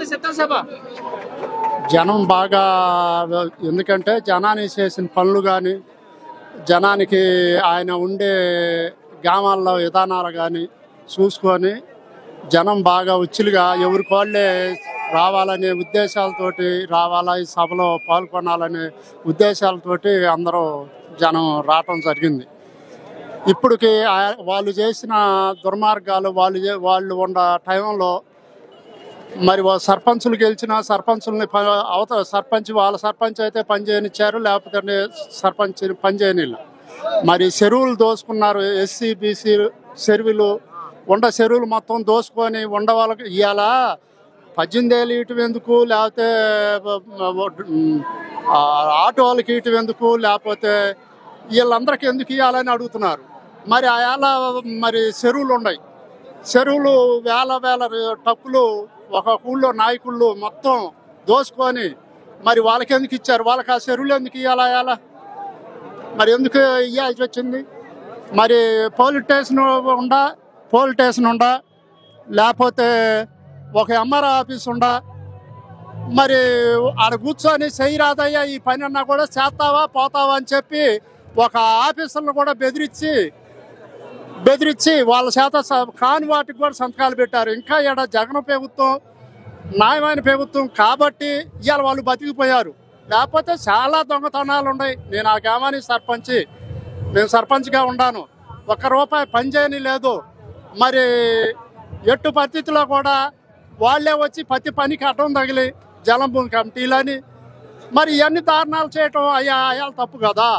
ఉంది సిద్ధం జనం బాగా, ఎందుకంటే జనానికి చేసిన పనులు కానీ, జనానికి ఆయన ఉండే గ్రామాల్లో విధానాలు కానీ చూసుకొని జనం బాగా ఉచ్చులుగా ఎవరికి వాళ్ళే రావాలనే ఉద్దేశాలతోటి, రావాలా ఈ సభలో పాల్గొనాలనే ఉద్దేశాలతోటి అందరూ జనం రావటం జరిగింది. ఇప్పటికి వాళ్ళు చేసిన దుర్మార్గాలు, వాళ్ళు ఉన్న టైంలో మరి సర్పంచులు గెలిచిన సర్పంచుల్ని వాళ్ళ సర్పంచ్ అయితే పని చేయనిచ్చారు, లేకపోతే సర్పంచ్ పని చేయనిല്ല. మరి చెరువులు దోసుకున్నారు, ఎస్సీ బీసీ చెరువులు చెరువులు మొత్తం దోసుకొని వాళ్ళకి ఇవాళ 18 ఏళ్ళు ఇటు ఎందుకు, లేకపోతే ఆటో వాళ్ళకి ఇటు ఎందుకు, లేకపోతే వీళ్ళందరికీ ఎందుకు ఇవ్వాలని అడుగుతున్నారు. మరి ఆయాల మరి చెరువులు ఉన్నాయి, చెరువులు వేల టక్కులు ఒక ఊళ్ళో నాయకుళ్ళు మొత్తం దోసుకొని మరి వాళ్ళకి ఎందుకు ఇచ్చారు? వాళ్ళకి ఆ చెరువులు ఎందుకు ఇవ్వాలా? మరి ఎందుకు ఇవ్వాల్సి వచ్చింది? మరి పోలీస్ స్టేషన్ ఉండా, లేకపోతే ఒక ఎంఆర్ఓ ఆఫీస్ ఉండా, మరి ఆడ కూర్చొని చేయరాదయ్యా ఈ పని అన్నా కూడా చేస్తావా పోతావా అని చెప్పి ఒక ఆఫీసర్ను కూడా బెదిరించి వాళ్ళ చేత కాని వాటికి కూడా సంతకాలు పెట్టారు. ఇంకా ఇక్కడ జగన్ ప్రభుత్వం న్యాయమైన ప్రభుత్వం కాబట్టి ఇవాళ వాళ్ళు బతికిపోయారు. లేకపోతే చాలా దొంగతనాలు ఉన్నాయి. నేను ఆ గ్రామానికి నేను సర్పంచ్గా ఉన్నాను, ₹1 పని చేయని లేదు. మరి ఎట్టు పరిస్థితిలో కూడా వాళ్ళే వచ్చి ప్రతి పనికి అడ్డం తగిలి జలంభూమి కమిటీలని మరి ఇవన్నీ దారుణాలు చేయటం అయ్యాల తప్పు కదా.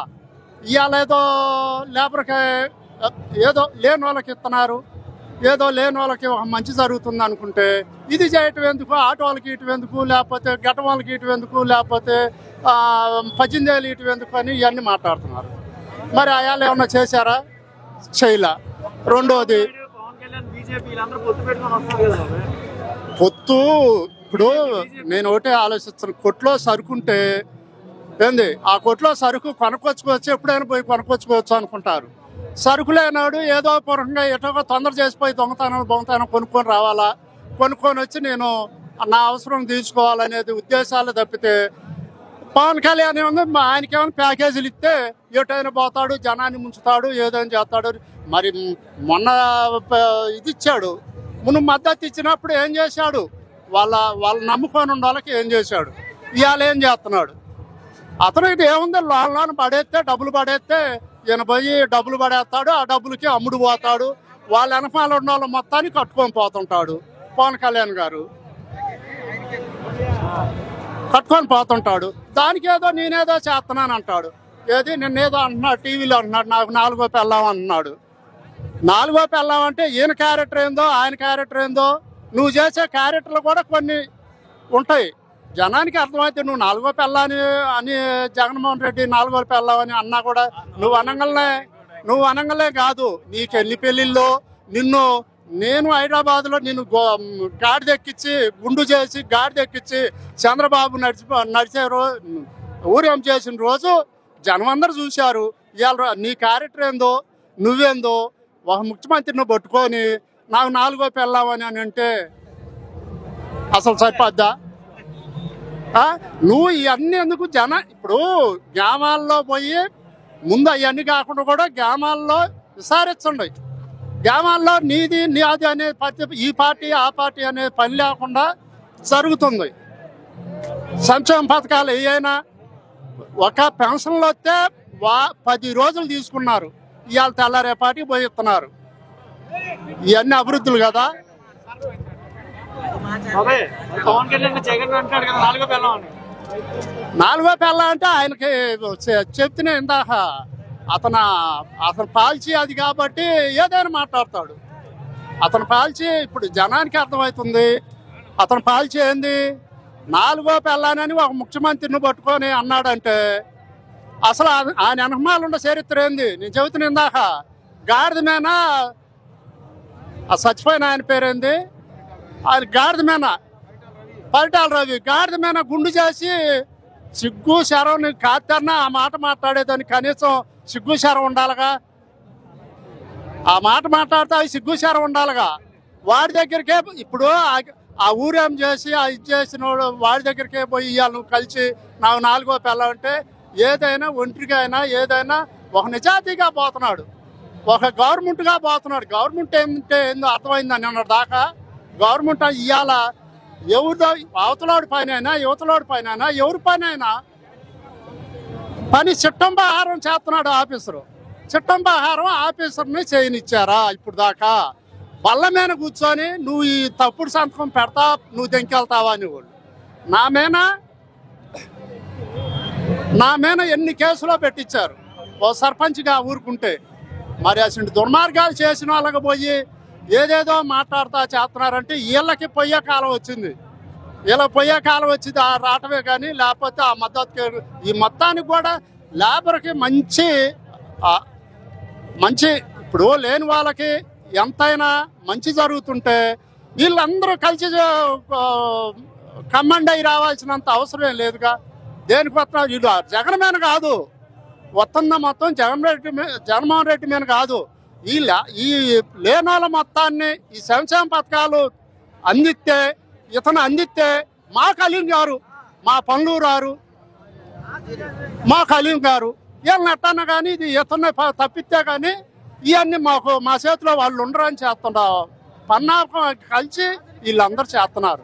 ఇవాళ ఏదో లేబర్కి ఏదో లేని వాళ్ళకి ఇస్తున్నారు, ఏదో లేని వాళ్ళకి ఒక మంచి జరుగుతుంది అనుకుంటే ఇది చేయటం ఎందుకు? ఆటో వాళ్ళకి ఇటు ఎందుకు, లేకపోతే గట్ట వాళ్ళకి ఇటు ఎందుకు, లేకపోతే 18 ఏళ్ళు ఇటు ఎందుకు అని ఇవన్నీ మాట్లాడుతున్నారు. మరి అయాలు ఏమన్నా చేశారా? చేయలా. రెండోది పొత్తు. ఇప్పుడు నేను ఒకటే ఆలోచిస్తాను, కొట్లో సరుకుంటే ఏంది, ఆ కొట్లో సరుకు కొనుక్కొచ్చుకోవచ్చు, ఎప్పుడైనా పోయి కొనుక్కొచ్చుకోవచ్చు అనుకుంటారు. సరుకు లేనాడు ఏదో పూర్వకంగా ఎటో తొందర చేసిపోయి దొంగతనం కొనుక్కొని రావాలా, కొనుక్కొని వచ్చి నేను నా అవసరం తీసుకోవాలనేది ఉద్దేశాలు తప్పితే పవన్ కళ్యాణ్ ఏముంది, ఆయనకి ఏమైనా ప్యాకేజీలు ఇస్తే ఎటైనా పోతాడు, జనాన్ని ముంచుతాడు, ఏదైనా చేస్తాడు. మరి మొన్న ఇది ఇచ్చాడు, మును మద్దతు ఇచ్చినప్పుడు ఏం చేశాడు? వాళ్ళు నమ్ముకొని ఉన్న వాళ్ళకి ఏం చేశాడు? ఇవాళ ఏం చేస్తున్నాడు? అతనికి ఏముంది, లోన్ పడేస్తే డబ్బులు పడేస్తే ఈయన పోయి డబ్బులు పడేస్తాడు, ఆ డబ్బులకి అమ్ముడు పోతాడు, వాళ్ళ వెనకాల ఉన్న వాళ్ళు మొత్తాన్ని కట్టుకొని పోతుంటాడు. పవన్ కళ్యాణ్ గారు కట్టుకొని పోతుంటాడు. దానికి ఏదో నేనేదో చేస్తున్నాను అంటాడు. ఏది నిన్నేదో అంటున్నాడు, టీవీలో అంటున్నాడు, నాకు 4వ పెళ్ళాం అంటున్నాడు. 4వ పెళ్ళాం అంటే ఈయన క్యారెక్టర్ ఏందో ఆయన క్యారెక్టర్ ఏందో, నువ్వు చేసే క్యారెక్టర్లు కూడా కొన్ని ఉంటాయి. జనానికి అర్థమైతే నువ్వు 4వ పెళ్ళాని అని జగన్మోహన్ రెడ్డి 4వ పెళ్ళామని అన్నా కూడా నువ్వు అనగలనే కాదు. నీకు ఎన్ని పెళ్ళిళ్ళు నేను హైదరాబాద్లో నిన్ను గాడిదెక్కించి గుండు చేసి గాడిదెక్కించి చంద్రబాబు నడిచే ఊరేం చేసిన రోజు జనం అందరూ చూశారు. ఇవాళ నీ క్యారెక్టర్ ఏందో నువ్వేందో ఒక ముఖ్యమంత్రిని పట్టుకొని నాకు 4వ పెళ్ళామని అని అంటే అసలు సరిపోద్దా? నువ్వు ఇవన్నీ ఎందుకు? ఇప్పుడు గ్రామాల్లో పోయి ముందు అవన్నీ కాకుండా కూడా గ్రామాల్లో విసారించండి. గ్రామాల్లో నీది అది అనే ఈ పార్టీ ఆ పార్టీ అనే పని లేకుండా జరుగుతుంది. సంక్షేమ పథకాలు ఏవైనా ఒక పెన్షన్లు వస్తే 10 రోజులు తీసుకున్నారు, ఇవాళ తెల్లారేపాటికి పోయి ఇస్తున్నారు. ఇవన్నీ అభివృద్ధులు కదా. నాలుగో పెళ్ళ అంటే ఆయనకి చెప్తేనే ఇందాక అతను పాల్చి అది కాబట్టి ఏదైనా మాట్లాడతాడు. అతను పాల్చి ఇప్పుడు జనానికి అర్థమవుతుంది. అతను పాల్చి ఏంది, 4వ పెళ్ళానని ఒక ముఖ్యమంత్రిని పట్టుకొని అన్నాడంటే అసలు ఆయన వెనకమాల ఉన్న చరిత్ర ఏంది? నేను చెబుతున్నా ఇందాక, గాడిద మీద ఆ చచ్చిపోయిన ఆయన పేరేంది, ఆయన గాడిద మీద పరిటాల రవి గాడిద మీద గుండు చేసి సిగ్గు శరం కాదన్నా ఆ మాట మాట్లాడేదాన్ని కనీసం సిగ్గు శరం ఉండాలిగా. ఆ మాట మాట్లాడితే అవి సిగ్గు శరం ఉండాలిగా. వాడి దగ్గరికే ఇప్పుడు ఆ ఊరేం చేసి ఆ ఇది చేసిన వాడి దగ్గరికే పోయి ఇవాళ నువ్వు కలిసి నాకు 4వ పిల్ల అంటే ఏదైనా ఒంటరిగా అయినా ఏదైనా ఒక నిజాయితీగా పోతున్నాడు, ఒక గవర్నమెంట్గా పోతున్నాడు. గవర్నమెంట్ ఏంటంటే ఏందో అర్థమైందని అన్నాడు దాకా. గవర్నమెంట్ ఇవాళ ఎవరిదో అవతలోడి పైన అయినా యువతలోడి పైన అయినా ఎవరి పైన అయినా పని చిట్టంబహారం చేస్తున్నాడు ఆఫీసరు. చిట్టంబహారం ఆఫీసర్ని చేయనిచ్చారా ఇప్పుడు దాకా? బల్ల మీద కూర్చొని నువ్వు ఈ తప్పుడు సంతకం పెడతా, నువ్వు దెంకెళ్తావా అని వాళ్ళు నా మీద ఎన్ని కేసులో పెట్టించారు ఓ సర్పంచ్గా ఊరుకుంటే. మరి అసలు దుర్మార్గాలు చేసిన వాళ్ళకి పోయి ఏదేదో మాట్లాడుతా చేస్తున్నారంటే వీళ్ళకి పోయే కాలం వచ్చింది. ఇలా పోయే కాలం వచ్చింది ఆ రావటమే కానీ లేకపోతే ఆ మద్దతు ఈ మొత్తానికి కూడా లేబర్కి మంచి ఇప్పుడు లేని వాళ్ళకి ఎంతైనా మంచి జరుగుతుంటే వీళ్ళందరూ కలిసి కమాండ్ అయి రావాల్సినంత అవసరం ఏం లేదుగా. దేనికి వస్తున్నారు వీళ్ళు? జగన్ మీద కాదు వస్తుందా మొత్తం, జగన్మోహన్ రెడ్డి మీద కాదు. ఈ లేనాల మొత్తాన్ని ఈ సంక్షేమ పథకాలు అందిస్తే మా కలీం గారు, మా పనులూరారు, మా కలీం గారు వీళ్ళని ఎట్టన్నా కానీ ఇది ఇతన్ని తప్పిస్తే కానీ ఇవన్నీ మా చేతిలో వాళ్ళు ఉండరని చేస్తున్నారు. పన్నాపం కలిసి వీళ్ళందరూ చేస్తున్నారు.